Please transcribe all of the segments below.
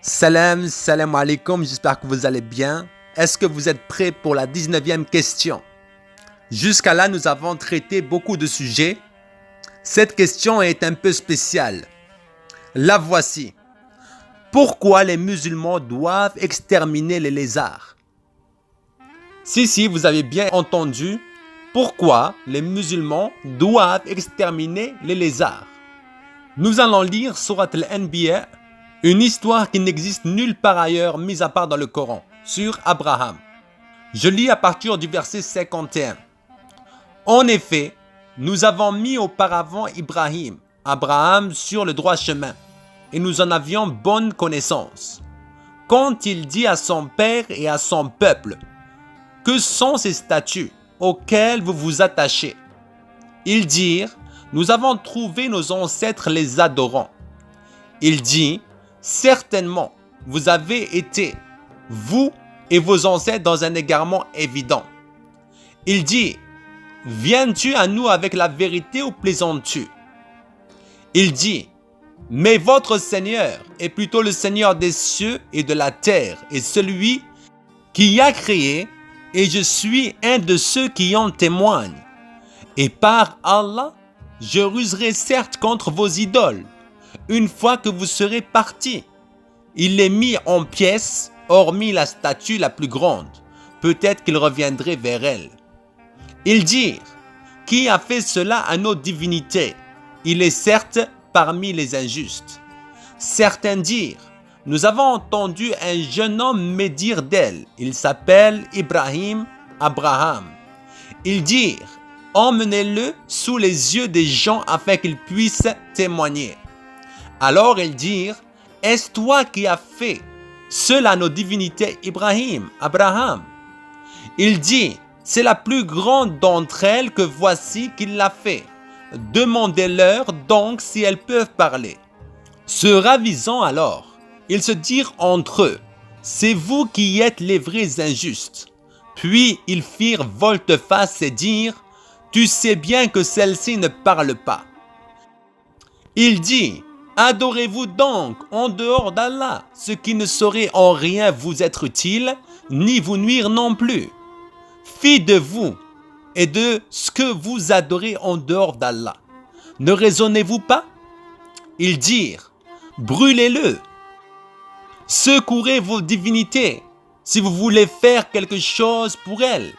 Salam alaikum, j'espère que vous allez bien. Est-ce que vous êtes prêts pour la 19e question? Jusqu'à là, nous avons traité beaucoup de sujets. Cette question est un peu spéciale. La voici. Pourquoi les musulmans doivent exterminer les lézards? Si, vous avez bien entendu. Pourquoi les musulmans doivent exterminer les lézards? Nous allons lire Surat al-Anbiya, une histoire qui n'existe nulle part ailleurs, mis à part dans le Coran, sur Abraham. Je lis à partir du verset 51. En effet, nous avons mis auparavant Abraham, sur le droit chemin, et nous en avions bonne connaissance. Quand il dit à son père et à son peuple, « Que sont ces statues auxquelles vous vous attachez ?» Ils dirent, « Nous avons trouvé nos ancêtres les adorant. » Il dit, « Certainement, vous avez été, vous et vos ancêtres, dans un égarement évident. » Il dit, « Viens-tu à nous avec la vérité ou plaisantes-tu » Il dit, « Mais votre Seigneur est plutôt le Seigneur des cieux et de la terre, et celui qui a créé, et je suis un de ceux qui en témoignent. Et par Allah, je ruserai certes contre vos idoles, une fois que vous serez partis. » Il les mit en pièces, hormis la statue la plus grande. Peut-être qu'il reviendrait vers elle. Ils dirent, « Qui a fait cela à nos divinités? Il est certes parmi les injustes. » Certains dirent, « Nous avons entendu un jeune homme médire d'elle. Il s'appelle Abraham. » Ils dirent, « Emmenez-le sous les yeux des gens afin qu'ils puissent témoigner. » Alors ils dirent, « Est-ce toi qui as fait cela à nos divinités Abraham? » Il dit, « C'est la plus grande d'entre elles que voici qu'il l'a fait. Demandez-leur donc si elles peuvent parler. » Se ravisant alors, ils se dirent entre eux, « C'est vous qui êtes les vrais injustes. » Puis ils firent volte-face et dirent, « Tu sais bien que celle-ci ne parle pas. » Il dit, « Adorez-vous donc en dehors d'Allah, ce qui ne saurait en rien vous être utile, ni vous nuire non plus. Fi de vous et de ce que vous adorez en dehors d'Allah. Ne raisonnez-vous pas? » Ils dirent, « Brûlez-le. Secourez vos divinités si vous voulez faire quelque chose pour elles. »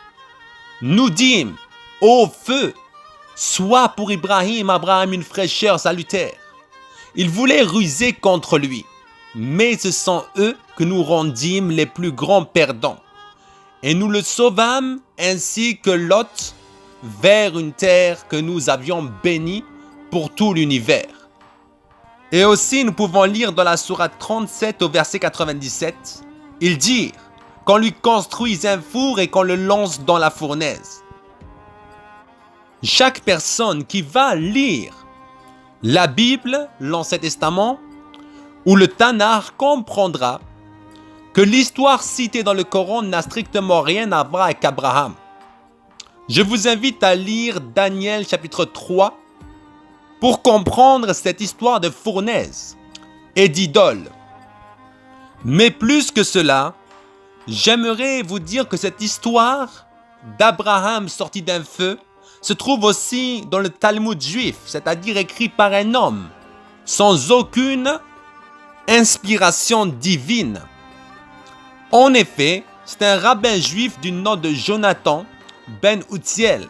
Nous dîmes, « Ô feu, sois pour Abraham une fraîcheur salutaire. » Ils voulaient ruser contre lui, mais ce sont eux que nous rendîmes les plus grands perdants. Et nous le sauvâmes ainsi que Lot vers une terre que nous avions bénie pour tout l'univers. Et aussi nous pouvons lire dans la sourate 37 au verset 97, ils dirent qu'on lui construise un four et qu'on le lance dans la fournaise. Chaque personne qui va lire la Bible, l'Ancien Testament ou le Tanakh comprendra que l'histoire citée dans le Coran n'a strictement rien à voir avec Abraham. Je vous invite à lire Daniel chapitre 3 pour comprendre cette histoire de fournaise et d'idole. Mais plus que cela, j'aimerais vous dire que cette histoire d'Abraham sorti d'un feu se trouve aussi dans le Talmud juif, c'est-à-dire écrit par un homme, sans aucune inspiration divine. En effet, c'est un rabbin juif du nom de Jonathan ben Uziel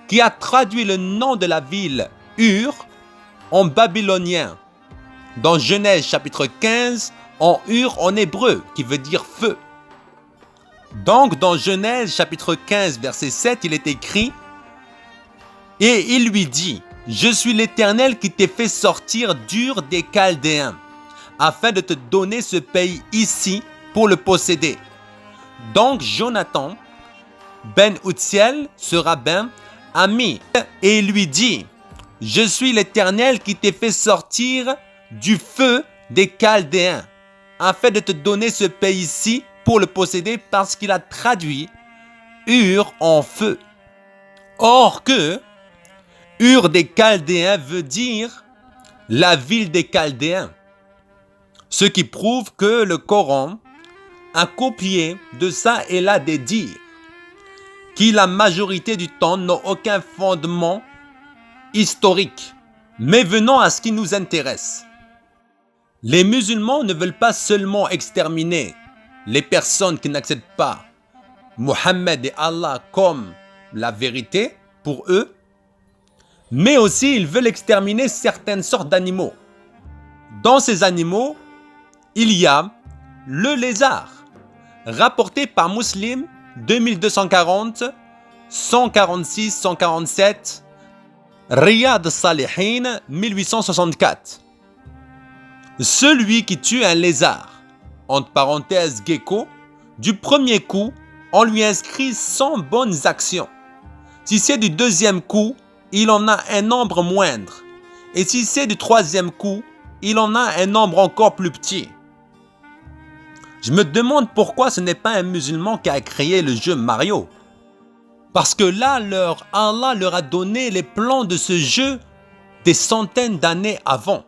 qui a traduit le nom de la ville Ur en babylonien, dans Genèse chapitre 15 en Ur en hébreu, qui veut dire feu. Donc dans Genèse chapitre 15 verset 7, il est écrit, « Et il lui dit, je suis l'Éternel qui t'ai fait sortir d'Ur des Chaldéens, afin de te donner ce pays ici pour le posséder. » Donc Jonathan ben Uziel, ce rabbin, a mis et il lui dit, « Je suis l'Éternel qui t'ai fait sortir du feu des Chaldéens, afin de te donner ce pays ici pour le posséder, parce qu'il a traduit Ur en feu. Or que Ur des Chaldéens veut dire la ville des Chaldéens. Ce qui prouve que le Coran a copié de ça et là des dires qui la majorité du temps n'ont aucun fondement historique. Mais venons à ce qui nous intéresse. Les musulmans ne veulent pas seulement exterminer les personnes qui n'acceptent pas Mohammed et Allah comme la vérité pour eux, mais aussi ils veulent exterminer certaines sortes d'animaux. Dans ces animaux, il y a le lézard, rapporté par Muslim 2240, 146, 147, Riyad Salihin 1864. Celui qui tue un lézard, entre parenthèses gecko, du premier coup, on lui inscrit 100 bonnes actions. Si c'est du deuxième coup, il en a un nombre moindre. Et si c'est du troisième coup, il en a un nombre encore plus petit. Je me demande pourquoi ce n'est pas un musulman qui a créé le jeu Mario. Parce que là, Allah leur a donné les plans de ce jeu des centaines d'années avant.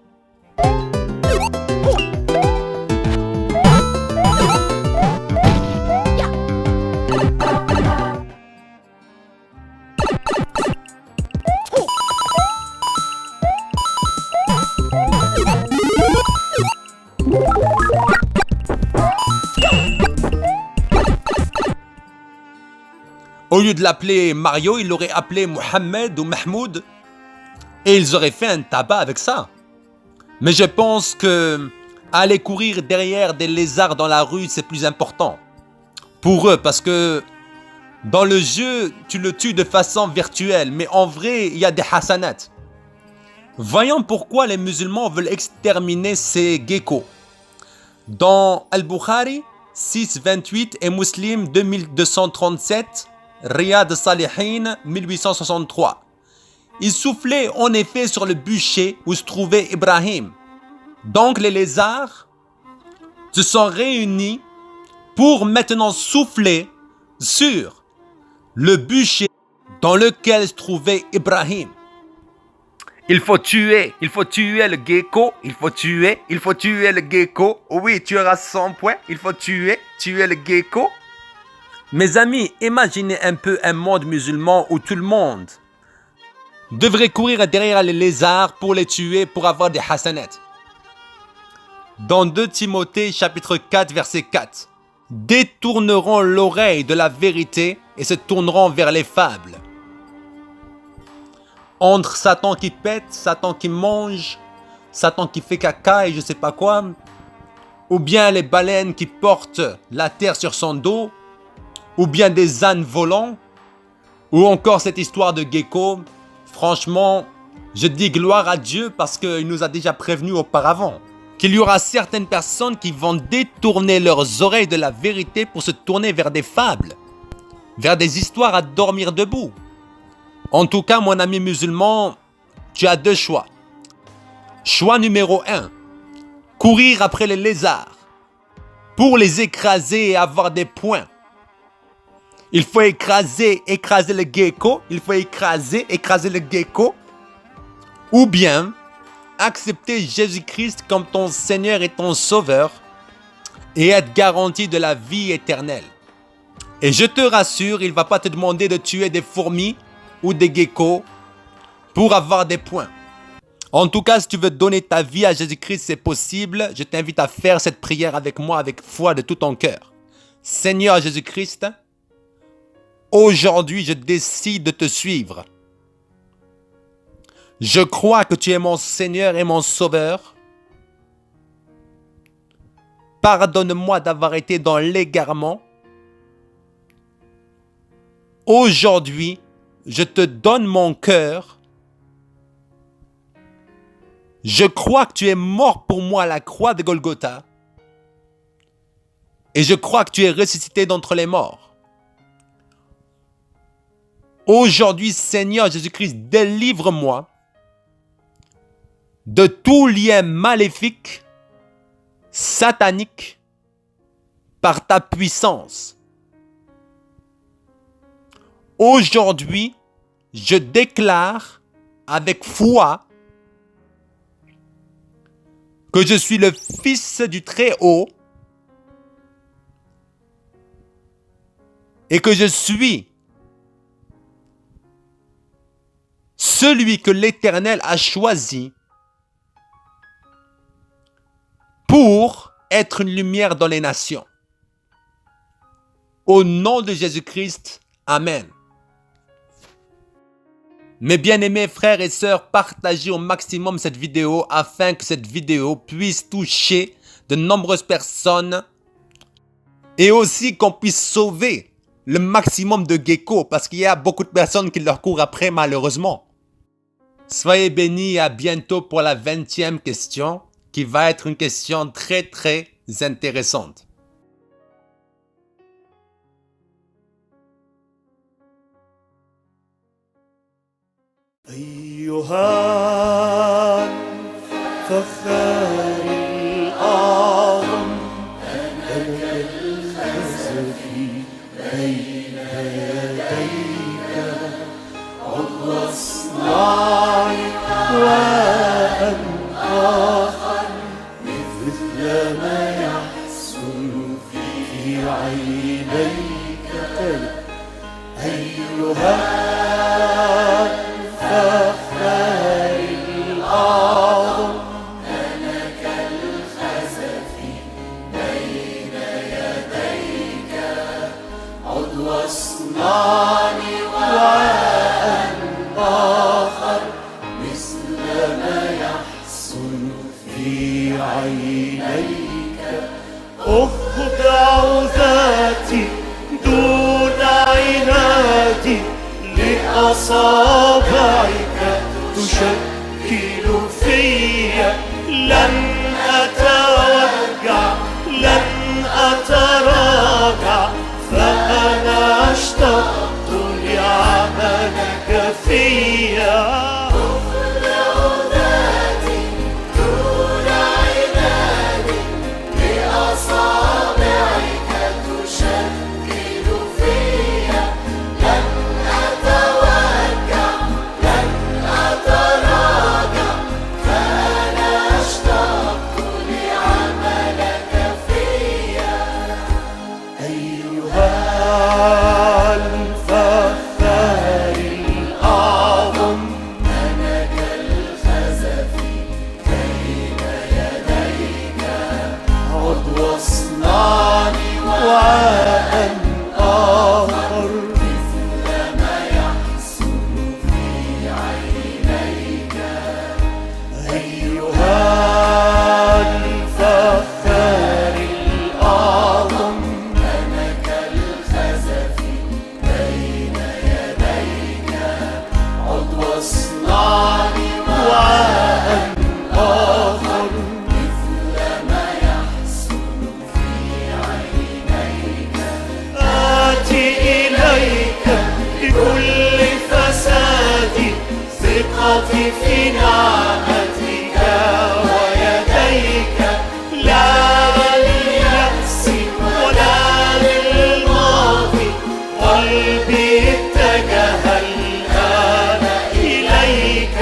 Au lieu de l'appeler Mario, il l'aurait appelé Mohammed ou Mahmoud et ils auraient fait un tabac avec ça. Mais je pense que aller courir derrière des lézards dans la rue, c'est plus important pour eux parce que dans le jeu, tu le tues de façon virtuelle, mais en vrai, il y a des hasanats. Voyons pourquoi les musulmans veulent exterminer ces geckos. Dans Al-Bukhari 628 et Muslim 2237, Riyad Salihin 1863. Il soufflait en effet sur le bûcher où se trouvait Ibrahim. Donc les lézards se sont réunis pour maintenant souffler sur le bûcher dans lequel se trouvait Ibrahim. Il faut tuer le gecko, il faut tuer le gecko. Oui, tu auras 100 points, il faut tuer le gecko. Mes amis, imaginez un peu un monde musulman où tout le monde devrait courir derrière les lézards pour les tuer pour avoir des hasanats. Dans 2 Timothée chapitre 4 verset 4, détourneront l'oreille de la vérité et se tourneront vers les fables. Entre Satan qui pète, Satan qui mange, Satan qui fait caca et je sais pas quoi, ou bien les baleines qui portent la terre sur son dos, ou bien des ânes volants, ou encore cette histoire de gecko. Franchement, je dis gloire à Dieu parce qu'il nous a déjà prévenu auparavant qu'il y aura certaines personnes qui vont détourner leurs oreilles de la vérité pour se tourner vers des fables, vers des histoires à dormir debout. En tout cas, mon ami musulman, tu as 2 choix. Choix numéro 1, courir après les lézards pour les écraser et avoir des points. Il faut écraser le gecko, il faut écraser le gecko. Ou bien, accepter Jésus-Christ comme ton Seigneur et ton Sauveur et être garanti de la vie éternelle. Et je te rassure, il ne va pas te demander de tuer des fourmis ou des geckos pour avoir des points. En tout cas, si tu veux donner ta vie à Jésus-Christ, c'est possible. Je t'invite à faire cette prière avec moi, avec foi de tout ton cœur. Seigneur Jésus-Christ, aujourd'hui, je décide de te suivre. Je crois que tu es mon Seigneur et mon Sauveur. Pardonne-moi d'avoir été dans l'égarement. Aujourd'hui, je te donne mon cœur. Je crois que tu es mort pour moi à la croix de Golgotha. Et je crois que tu es ressuscité d'entre les morts. Aujourd'hui, Seigneur Jésus-Christ, délivre-moi de tout lien maléfique, satanique, par ta puissance. Aujourd'hui, je déclare avec foi que je suis le Fils du Très-Haut et que je suis celui que l'Éternel a choisi pour être une lumière dans les nations. Au nom de Jésus-Christ, Amen. Mes bien-aimés frères et sœurs, partagez au maximum cette vidéo afin que cette vidéo puisse toucher de nombreuses personnes et aussi qu'on puisse sauver le maximum de geckos parce qu'il y a beaucoup de personnes qui leur courent après malheureusement. Soyez bénis et à bientôt pour la 20e question qui va être une question très intéressante. أيها الفخار الأعظم ملك الخزف بين يديك عضو الصناع وأن آخر مثل ما يحسن في عينيك أيها الفخار الأعظم ملك الخزف بين يديك عضو الصناع وأن آخر مثل ما يحسن في عينيك أخضع ذاتي دون عنادي لأصابعك تشكل فيا لن أتوجع لن أتراجع فأنا اشتقت لعملك فيا أخضع ذاتي دون عنادي لأصابعك تشكل فيا لن أتوجع لن أتراجع فأنا اشتقت لعملك فيا أيها الفخار الأعظم ملك الخزف بين يديك عضو الصناع وأن آخر مثل ما يحسن في عينيك أيها الفخار الأعظم ملك الخزف بين يديك عضو الصناع وأن آخر مثل ما يحسن في عينيك آتي إليك بكل فسادي ثقتي في نعمتك ويديك لا لليأس ولا للماضي قلبي اتجه الآن إليك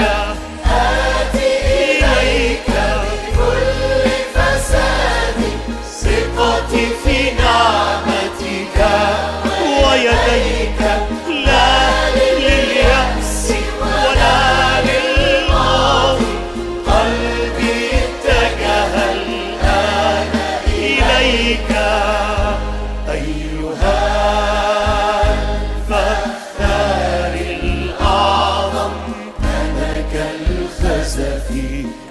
آتي إليك بكل فسادي ثقتي في نعمتك ويديك لا لليأس ولا للماضي قلبي اتجه الآن إليك أيها الفخار الأعظم ملك الخزف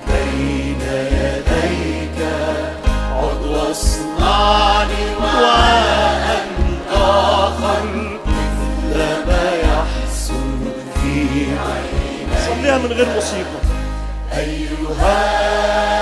بين يديك عضو الصناع وأن آخر مثل ما يحسن في عينيك صليها من غير موسيقى أيها